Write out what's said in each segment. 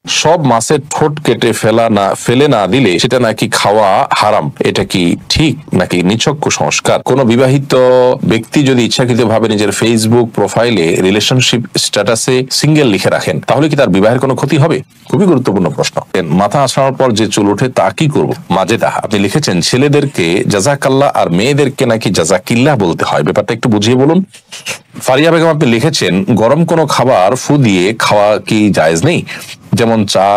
সব মাছের ঠোঁট কেটে ফেলে না দিলে সেটা নাকি খাওয়া হারাম, এটা কি ঠিক নাকি নিছক কুসংস্কার? কোন বিবাহিত ব্যক্তি যদি ইচ্ছাকৃতভাবে নিজের ফেসবুক প্রোফাইলে রিলেশনশিপ স্ট্যাটাসে সিঙ্গেল লিখে রাখেন তাহলে কি তার বিবাহের কোনো ক্ষতি হবে? খুবই গুরুত্বপূর্ণ প্রশ্ন। মাথা আসানোর পর যে চুল ওঠে তা কি করব? মাজেদা আপনি লিখেছেন ছেলেদেরকে জাজাকাল্লাহ আর মেয়েদেরকে নাকি জাজাকিল্লাহ বলতে হয়, ব্যাপারটা একটু বুঝিয়ে বলুন। ফারিয়া বেগম আপনি লিখেছেন গরম কোনো খাবার ফু দিয়ে খাওয়া কি জায়েজ নেই, যেমন চা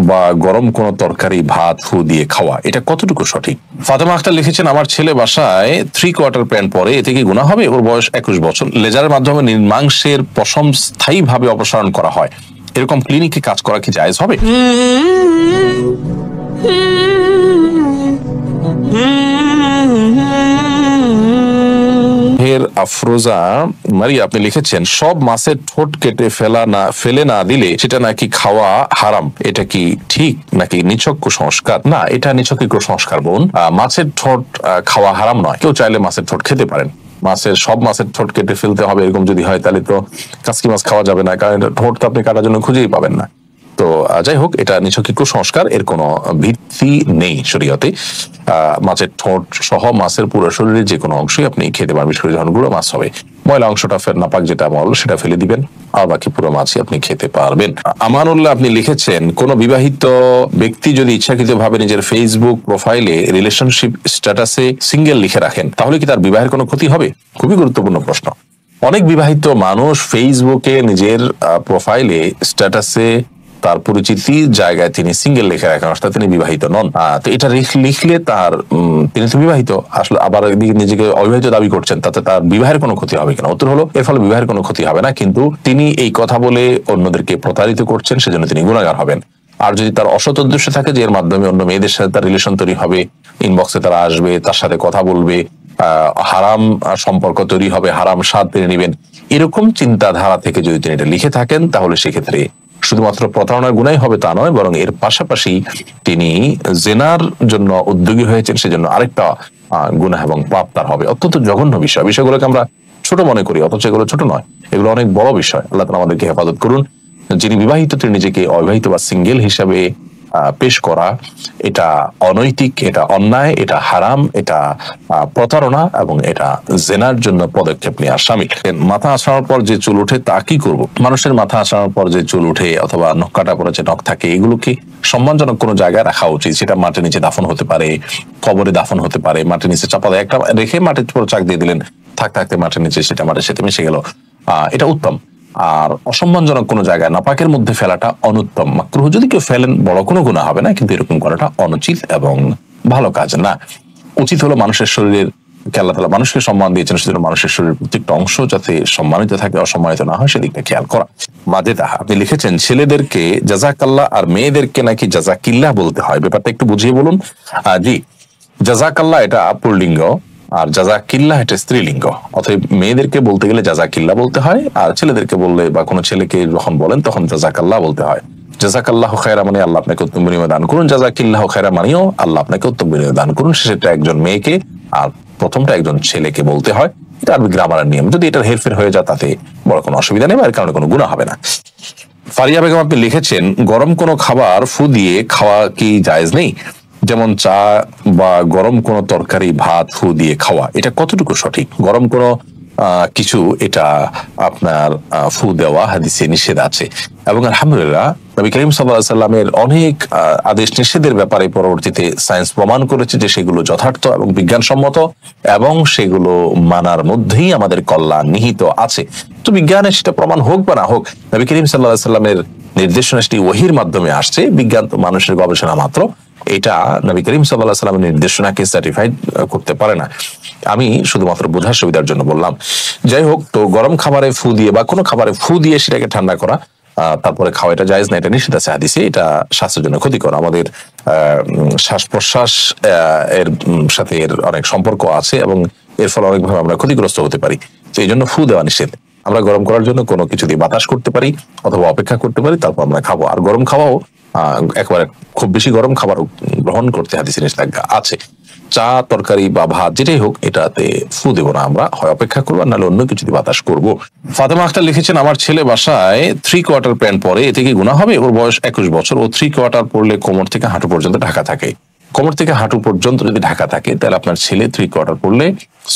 বা গরম কোনো তরকারি ভাত ফু দিয়ে খাওয়া, এটা কতটুকু সঠিক? ফাতেমা আক্তার লিখেছেন আমার ছেলে বাসায় 3/4 প্যান্ট পরে, এতে কি গুনাহ হবে? ওর বয়স 21 বছর। লেজারের মাধ্যমে নির্মাংসের পশম স্থায়ীভাবে অপসারণ করা হয়, এরকম ক্লিনিকে কাজ করা কি জায়েজ হবে? আফরোজা মারিয়া আপনি লিখেছেন সব মাছের ঠোঁট কেটে ফেলে না দিলে সেটা নাকি খাওয়া হারাম, এটা কি ঠিক নাকি নিছক কুসংস্কার? না, এটা নিছক কুসংস্কার বোন। মাছের ঠোঁট খাওয়া হারাম নয়, কেউ চাইলে মাছের ঠোঁট খেতে পারেন। সব মাছের ঠোঁট কেটে ফেলতে হবে এরকম যদি হয় তাহলে তো কাসকি মাছ খাওয়া যাবে না, কারণ ঠোঁট তো আপনি কাটার জন্য খুঁজেই পাবেন না। তো যাই হোক, এটা নিছক কুসংস্কার, এর কোনো ভিত্তি নেই শরীয়তে। মাছের ঠোঁট সহ মাছের পুরো শরীরের যে কোনো অংশই আপনি খেতে পারবেন, শরীর যখন গুঁড়ো মাছ হবে, ময়লা অংশটা নাপাক যেটা মল সেটা ফেলে দিবেন, আর বাকি পুরো মাছই আপনি খেতে পারবেন। আমানুল্লাহ আপনি লিখেছেন কোন বিবাহিত ব্যক্তি যদি ইচ্ছাকৃতভাবে নিজের ফেসবুক প্রোফাইলে রিলেশনশিপ স্ট্যাটাসে সিঙ্গেল লিখে রাখেন তাহলে কি তার বিবাহের কোনো ক্ষতি হবে? খুবই গুরুত্বপূর্ণ প্রশ্ন। অনেক বিবাহিত মানুষ ফেসবুকে নিজের প্রোফাইলে স্ট্যাটাসে তার পরিচিতির জায়গায় তিনি সিঙ্গেল লিখে রাখেন, অর্থাৎ তিনি বিবাহিত নন। তো এটা লিখলে তিনি তো বিবাহিত, আসলে আবার নিজেকে অবিবাহিত দাবি করছেন, তাতে তার বিবাহের কোনো ক্ষতি হবে কিনা? উত্তর হলো এর ফলে বিবাহের কোনো ক্ষতি হবে না, কিন্তু তিনি এই কথা বলে অন্যদেরকে প্রতারিত করছেন, সেজন্য তিনি গুনাহগার হবেন। আর যদি তার অসৎ উদ্দেশ্য থাকে যে এর মাধ্যমে অন্য মেয়েদের সাথে তার রিলেশন তৈরি হবে, ইনবক্সে তারা আসবে, তার সাথে কথা বলবে, হারাম সম্পর্ক তৈরি হবে, হারাম স্বাদ তিনি নেবেন, এরকম চিন্তাধারা থেকে যদি তিনি এটা লিখে থাকেন তাহলে সেক্ষেত্রে শুধুমাত্র প্রতারণার গুনাই হবে তা নয়, বরং এর পাশাপাশি তিনি জেনার জন্য উদ্যোগী হয়েছেন, সেজন্য আরেকটা গুনাহ এবং পাপ তার হবে। অত্যন্ত জঘন্য বিষয়গুলোকে আমরা ছোট মনে করি, অথচ এগুলো ছোট নয়, এগুলো অনেক বড় বিষয়। আল্লাহ তাআলা আমাদেরকে হেফাজত করুন। যিনি বিবাহিত তিনি নিজেকে অবিবাহিত বা সিঙ্গেল হিসাবে পেশ করা, এটা অনৈতিক, এটা অন্যায়, এটা হারাম, এটা প্রতারণা এবং এটা জেনার জন্য পদক্ষেপ নেওয়ার শামিল। মাথা আসানোর পর যে চুল ওঠে তা কি করব? মানুষের মাথা আসানোর পর যে চুল ওঠে অথবা নখ কাটা পরে যে নখ থাকে, এগুলোকে সম্মানজনক কোনো জায়গায় রাখা উচিত। সেটা মাটির নিচে দাফন হতে পারে, কবরে দাফন হতে পারে, মাটির নিচে চাপা দেয় একটা রেখে মাটির উপর চাক দিয়ে দিলেন, থাকতে মাটির নিচে সেটা মাটির সাথে মিশে গেল, এটা উত্তম। আর অসম্মানজনক কোনো জায়গায় নাপাকের মধ্যে ফেলাটা অনুত্তম। মাকরুহ যদি কেউ ফেলেন বড় কোনো গুনাহ হবে না, কিন্তু এরকম করাটা অনুচিত এবং ভালো কাজ না। উচিত হলো মানুষের শরীরের আল্লাহ তাআলা মানুষকে সম্মান দিয়েছেন, সেজন্য মানুষের শরীরের প্রত্যেকটা অংশ যাতে সম্মানিত থাকে, অসম্মানিত না হয় সেদিকটা খেয়াল করা। মাজেদা আপনি লিখেছেন ছেলেদেরকে জাজাকাল্লাহ আর মেয়েদেরকে নাকি জাজাকিল্লাহ বলতে হয়, ব্যাপারটা একটু বুঝিয়ে বলুন। জি, জাজাকাল্লাহ এটা পুল্লিঙ্গ আর জাজাকিল্লাহ এটা স্ত্রীলিঙ্গ, অতএব মেয়েদেরকে বলতে গেলে জাজাকিল্লাহ বলতে হয়, আর ছেলেদেরকে বললে বা কোনো ছেলেকে যখন বলেন তখন জাজাকাল্লাহ বলতে হয়। জাজাকাল্লাহ খায়রা মানে আল্লাহ আপনাকে উত্তম বিনিময় দান করুন, জাজাকিল্লাহ খায়রা মানেও আল্লাহ আপনাকে উত্তম বিনিময় দান করুন, সেটা একজন মেয়েকে আর প্রথমটা একজন ছেলেকে বলতে হয়। এটা আরবি গ্রামারের নিয়ম, যদি এটার হেরফের হয়ে যায় তাতে বড় কোনো অসুবিধা নেই, এর কারণে কোনো গুনাহ হবে না। ফারিয়া বেগম আপনি লিখেছেন গরম কোনো খাবার ফু দিয়ে খাওয়া কি জায়েজ নেই, যেমন চা বা গরম কোনো তরকারি ভাত ফু দিয়ে খাওয়া, এটা কতটুকু সঠিক? গরম কোনো কিছু এটা আপনার ফু দেওয়া হাদিসে নিষেধ আছে, এবং আলহামদুলিল্লাহ নবী করিম সাল্লাল্লাহু আলাইহি ওয়াসাল্লামের অনেক আদেশ নিষেধের ব্যাপারে পরবর্তীতে সায়েন্স প্রমাণ করেছে যে সেগুলো যথার্থ এবং বিজ্ঞানসম্মত, এবং সেগুলো মানার মধ্যেই আমাদের কল্যাণ নিহিত আছে। তো বিজ্ঞানের সেটা প্রমাণ হোক বা না হোক, নবী করিম সাল্লাল্লাহু আলাইহি ওয়াসাল্লামের নির্দেশনা সেটি ওহীর মাধ্যমে আসছে, বিজ্ঞান তো মানুষের গবেষণা মাত্র, এটা নবী করিম সাল্লাল্লাহু আলাইহি ওয়াসাল্লামের নির্দেশনাকে সার্টিফাইড করতে পারে না। আমি শুধুমাত্র বোঝার সুবিধার জন্য বললাম। যাই হোক, তো গরম খাবারে ফু দিয়ে বা কোনো খাবারে ফু দিয়ে সেটাকে ঠান্ডা করা তারপরে খাওয়া এটা জায়েজ না, এটা নিষেধ আছে হাদিসে, এটা স্বাস্থ্যের জন্য ক্ষতিকর। আমাদের শ্বাস প্রশ্বাস এর সাথে এর অনেক সম্পর্ক আছে এবং এর ফলে অনেকভাবে আমরা ক্ষতিগ্রস্ত হতে পারি, তো এই জন্য ফু দেওয়া নিষেধ। আমরা গরম করার জন্য কোনো কিছু দিয়ে বাতাস করতে পারি অথবা অপেক্ষা করতে পারি, তারপর আমরা খাবো। আর গরম খাওয়াও একেবারে খুব বেশি গরম খাবার গ্রহণ করতে হাদিসে নিষেধাজ্ঞা আছে। চা তরকারি বা ভাত যেটাই হোক এটাতে ফু দেবো না, আমরা হয় অপেক্ষা করবো নাহলে অন্য কিছু দিয়ে বাতাস করবো। ফাতেমা আক্তার লিখেছেন, আমার ছেলে বাসায় 3/4 প্যান্ট পরে, এতে কি গুনাহ হবে? ওর বয়স 21 বছর, ও 3/4 পরলে কোমর থেকে হাঁটু পর্যন্ত ঢাকা থাকে। কোমর থেকে হাঁটু পর্যন্ত যদি ঢাকা থাকে তাহলে আপনার ছেলে 3/4 পরলে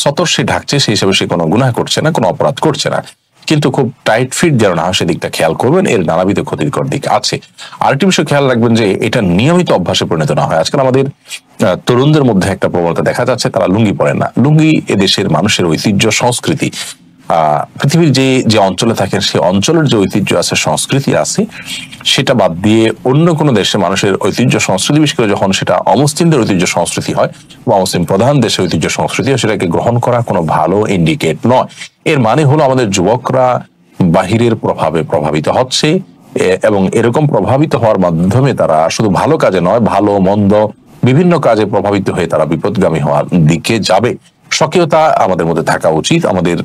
সতর সে ঢাকছে, সেই হিসাবে সে কোনো গুনাহ করছে না, কোনো অপরাধ করছে না। কিন্তু খুব টাইট ফিট যেন না হয় সেদিকটা খেয়াল করবেন, এর নানাবিধ ক্ষতিকর দিক আছে। আরেকটি বিষয় খেয়াল রাখবেন যে এটা নিয়মিত অভ্যাসে পরিণত না হয়। আজকাল আমাদের তরুণদের মধ্যে একটা প্রবণতা দেখা যাচ্ছে, তারা লুঙ্গি পরেন না। লুঙ্গি এদেশের মানুষের ঐতিহ্য সংস্কৃতি, পৃথিবীর যে যে অঞ্চলে থাকেন সেই অঞ্চলের যে ঐতিহ্য আছে সংস্কৃতি আছে সেটা বাদ দিয়ে অন্য কোনো দেশে মানুষের ঐতিহ্য সংস্কৃতি, বিশেষ করে যখন সেটা অমুসলিমদের ঐতিহ্য সংস্কৃতি হয় বা অমুসলিম প্রধান দেশের ঐতিহ্য সংস্কৃতি হয়, সেটাকে গ্রহণ করা কোনো ভালো ইন্ডিকেট নয়। এর মানে হলো আমাদের যুবকরা বাহিরের প্রভাবে প্রভাবিত হচ্ছে এবং এরকম প্রভাবিত হওয়ার মাধ্যমে তারা শুধু ভালো কাজে নয়, ভালো মন্দ বিভিন্ন কাজে প্রভাবিত হয়ে তারা বিপদগামী হওয়ার দিকে যাবে। স্বকীয়তা আমাদের মধ্যে থাকা উচিত, আমাদের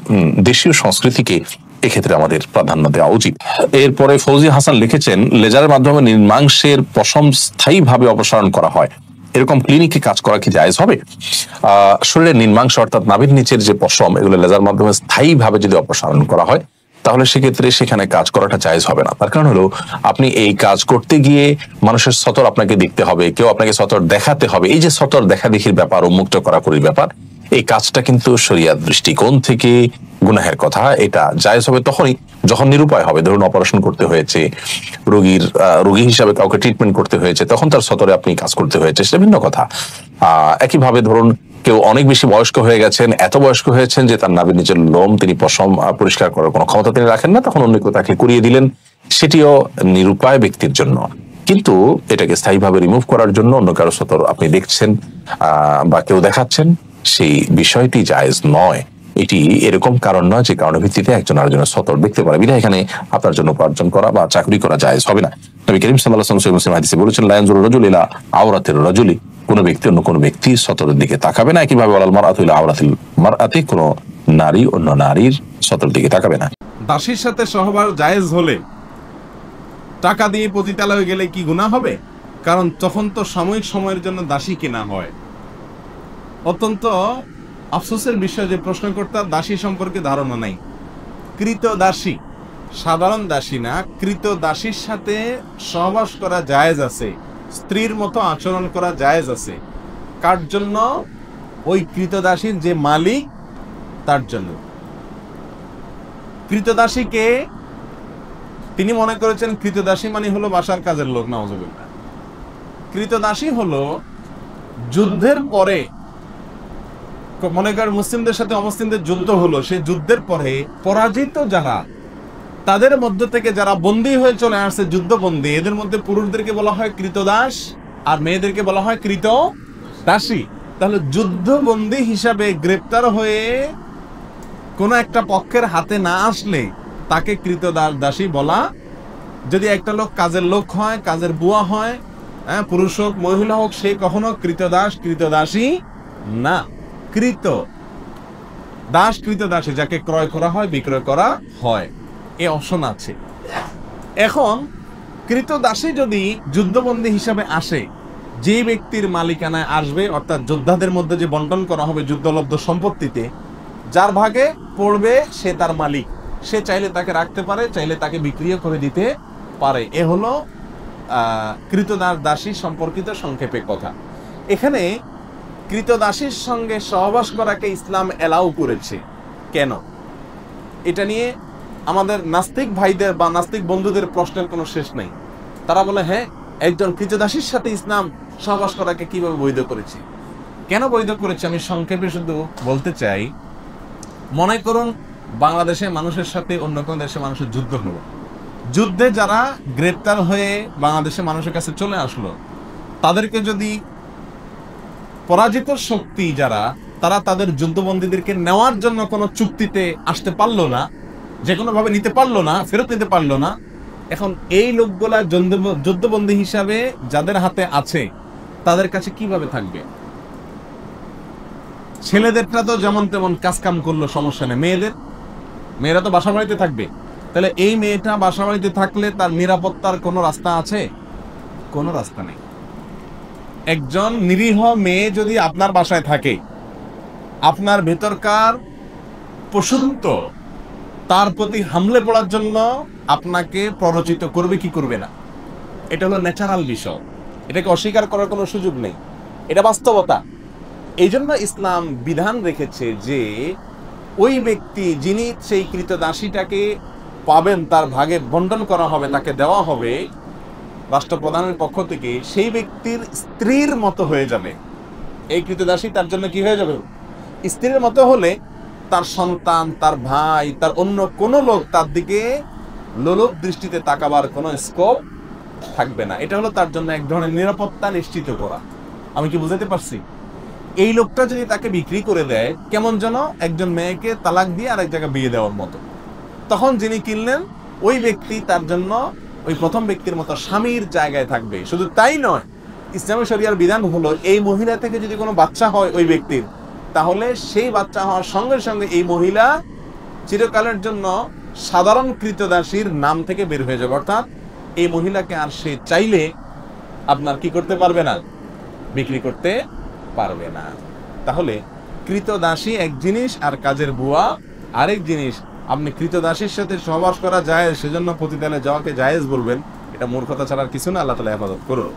দেশীয় সংস্কৃতিকে এক্ষেত্রে আমাদের প্রাধান্য দেওয়া উচিত। এরপরে ফৌজি হাসান লিখেছেন, লেজারের মাধ্যমে নির্মাংসের পশম স্থায়ীভাবে অপসারণ করা হয়, এরকম ক্লিনিকে কাজ করা কি জায়েজ হবে? শরীরের নির্মাংস অর্থাৎ নাভির নিচের যে পশম, এগুলো লেজার মাধ্যমে স্থায়ীভাবে যদি অপসারণ করা হয় তাহলে সেক্ষেত্রে সেখানে কাজ করাটা জায়েজ হবে না। তার কারণ হলো আপনি এই কাজ করতে গিয়ে মানুষের সতর আপনাকে দেখতে হবে, কেউ আপনাকে সতর দেখাতে হবে। এই যে সতর দেখা দেখির ব্যাপার, উন্মুক্ত করাকরির ব্যাপার, এই কাজটা কিন্তু শরিয়াত দৃষ্টিকোণ থেকে গুনাহের কথা। এটা জায়েজ হবে তখনই যখন নিরুপায় হবে। ধরুন অপারেশন করতে হয়েছে, রোগী হিসাবে কাউকে ট্রিটমেন্ট করতে হয়েছে, তখন তার সতরে আপনি কাজ করতে হয়েছে, সেটা ভিন্ন কথা। একইভাবে ধরুন কেউ অনেক বেশি বয়স্ক হয়ে গেছেন, এত বয়স্ক হয়েছেন যে তার নাভির নিচের লোম তিনি পশম পরিষ্কার করার কোনো ক্ষমতা তিনি রাখেন না, তখন অন্য কেউ তাকে করিয়ে দিলেন, সেটিও নিরুপায় ব্যক্তির জন্য। কিন্তু এটাকে স্থায়ীভাবে রিমুভ করার জন্য অন্য কারো সতর আপনি দেখছেন বা কেউ দেখাচ্ছেন, সেই বিষয়টি জায়েজ নয়। এটি এরকম কারণ নয় যে কারণের ভিত্তিতে একজন আরেকজনের সতর দেখতে পারে, বিধায় এখানে আপনার জন্য উপার্জন করা বা চাকরি করা জায়েজ হবে না। নবী করিম সাল্লাল্লাহু আলাইহি ওয়াসাল্লাম মুসলিম হাদিসে বলেছেন, লা ইয়ানজুরু রাজুলু ইলা আওরাতির রাজুলি, কোন ব্যক্তি অন্য কোন ব্যক্তির সতরের দিকে তাকাবে না। একইভাবে ওয়ালাল মারআতু ইলা আওরাতিল মারআতি, কোন নারী অন্য নারীর সতরের দিকে তাকাবে না। দাসীর সাথে সহবাস জায়েজ হলে টাকা দিয়ে পতিতালয়ে গেলে কি গুনাহ হবে? কারণ তখন তো সাময়িক সময়ের জন্য দাসী কেনা হয়। অত্যন্ত আফসোসের বিষয় যে প্রশ্নকর্তার দাসী সম্পর্কে ধারণা নাই। কৃত দাসী, সাধারণ দাসী না, কৃত দাসীর সাথে সহবাস করা জায়েজ আছে, স্ত্রীর মতো আচরণ করা জায়েজ আছে। কার জন্য? ওই কৃত দাসীর যে মালিক তার জন্য। কৃতদাসীকে তিনি মনে করেছেন কৃতদাসী মানে হলো বাসার কাজের লোক, নাউযুবিল্লাহ। কৃতদাসী হলো যুদ্ধের পরে, মনে করেন মুসলিমদের সাথে অমুসলিমদের যুদ্ধ হলো, সেই যুদ্ধের পরে পরাজিত যারা, তাদের মধ্য থেকে যারা বন্দী হয়ে চলে আসছে, যুদ্ধবন্দী, এদের মধ্যে পুরুষদেরকে বলা হয় কৃতদাস আর মেয়েদেরকে বলা হয় কৃতদাসী। তাহলে যুদ্ধবন্দী হিসাবে গ্রেপ্তার হয়ে কোন একটা পক্ষের হাতে না আসলে তাকে কৃতদাসী বলা। যদি একটা লোক কাজের লোক হয়, কাজের বুয়া হয়, পুরুষ হোক মহিলা হোক, সে কখনো কৃতদাস কৃতদাসী না। কৃত দাস কৃতদাসী, যাকে ক্রয় করা হয়, বিক্রয় করা হয়, এ অপশন আছে। এখন কৃতদাসী যদি যুদ্ধবন্দী হিসাবে আসে, যে ব্যক্তির মালিকানায় আসবে, অর্থাৎ যোদ্ধাদের মধ্যে যে বন্টন করা হবে যুদ্ধলব্ধ সম্পত্তিতে, যার ভাগে পড়বে সে তার মালিক। সে চাইলে তাকে রাখতে পারে, চাইলে তাকে বিক্রিও করে দিতে পারে। এ হলো কৃতদাস দাসী সম্পর্কিত সংক্ষেপে কথা। এখানে কৃতদাসীর সঙ্গে সহবাস করাকে ইসলাম এলাও করেছে কেন? এটা নিয়ে আমাদের নাস্তিক ভাইদের বা নাস্তিক বন্ধুদের প্রশ্নের কোনো শেষ নেই। তারা বলে, হ্যাঁ, একজন কৃতদাসীর সাথে ইসলাম সহবাস করাকে কিভাবে বৈধ করেছে? কেন বৈধ করেছে আমি সংক্ষেপে শুধু বলতে চাই। মনে করুন বাংলাদেশে মানুষের সাথে অন্য কোন দেশে মানুষের যুদ্ধ হলো, যুদ্ধে যারা গ্রেপ্তার হয়ে বাংলাদেশে মানুষের কাছে চলে আসলো, তাদেরকে যদি পরাজিত শক্তি যারা, তারা তাদের যুদ্ধবন্দীদেরকে নেওয়ার জন্য কোনো চুক্তিতে আসতে পারলো না, যে কোনো ভাবে নিতে পারলো না, ফেরত নিতে পারলো না, এখন এই লোকগুলা যুদ্ধবন্দী হিসাবে যাদের হাতে আছে তাদের কাছে কিভাবে থাকবে? ছেলেদেরটা তো যেমন তেমন কাজ কাম করলো, সমস্যা নেই। মেয়েরা তো বাসা বাড়িতে থাকবে। তাহলে এই মেয়েটা বাসা বাড়িতে থাকলে তার নিরাপত্তার কোনো রাস্তা আছে? কোনো রাস্তা নেই। একজন নিরীহ মেয়ে যদি আপনার বাসায় থাকে, আপনার ভেতরকার পশুত্ব তার প্রতি হামলে পড়ার জন্য আপনাকে প্ররোচিত করবে কি করবে না, এটা হলো ন্যাচারাল বিষয়, এটাকে অস্বীকার করার কোনো সুযোগ নেই, এটা বাস্তবতা। এই জন্য ইসলাম বিধান রেখেছে যে ওই ব্যক্তি যিনি সেই কৃতদাসীটাকে পাবেন, তার ভাগে বন্টন করা হবে, তাকে দেওয়া হবে রাষ্ট্রপ্রধানের পক্ষ থেকে, সেই ব্যক্তির স্ত্রীর মতো হয়ে যাবে। এই কৃতদাসী তার জন্য কি হয়ে যাবে? স্ত্রীর মতো হলে তার সন্তান, তার ভাই, তার অন্য কোনো লোক তার দিকে লোলুপ দৃষ্টিতে তাকাবার কোনো স্কোপ থাকবে না। এটা হলো তার জন্য এক ধরনের নিরাপত্তা নিশ্চিত করা। আমি কি বুঝাতে পারছি? এই লোকটা যদি তাকে বিক্রি করে দেয়, কেমন যেন একজন মেয়েকে তালাক দিয়ে আরেক জায়গায় বিয়ে দেওয়ার মতো। তখন যিনি কিনলেন ওই ব্যক্তি তার জন্য ওই প্রথম ব্যক্তির মতো স্বামীর জায়গায় থাকবে। শুধু তাই নয়, ইসলামী শরিয়ার বিধান হলো এই মহিলা থেকে যদি কোনো বাচ্চা হয় ওই ব্যক্তির, তাহলে সেই বাচ্চা হওয়ার সঙ্গে সঙ্গে এই মহিলা চিরকালের জন্য সাধারণ কৃতদাসীর নাম থেকে বের হয়ে যাবে। অর্থাৎ এই মহিলাকে আর সে চাইলে আপনার কি করতে পারবে না, বিক্রি করতে পারবে না। তাহলে কৃতদাসী এক জিনিস আর কাজের বুয়া আরেক জিনিস। আপনি কৃতদাসীর সাথে সহবাস করা যায় সেজন্য পতিতালয়ে যাওয়াকে জায়েজ বলবেন, এটা মূর্খতা ছাড়ার কিছু না। আল্লাহ তাআলা হেফাজত করুন।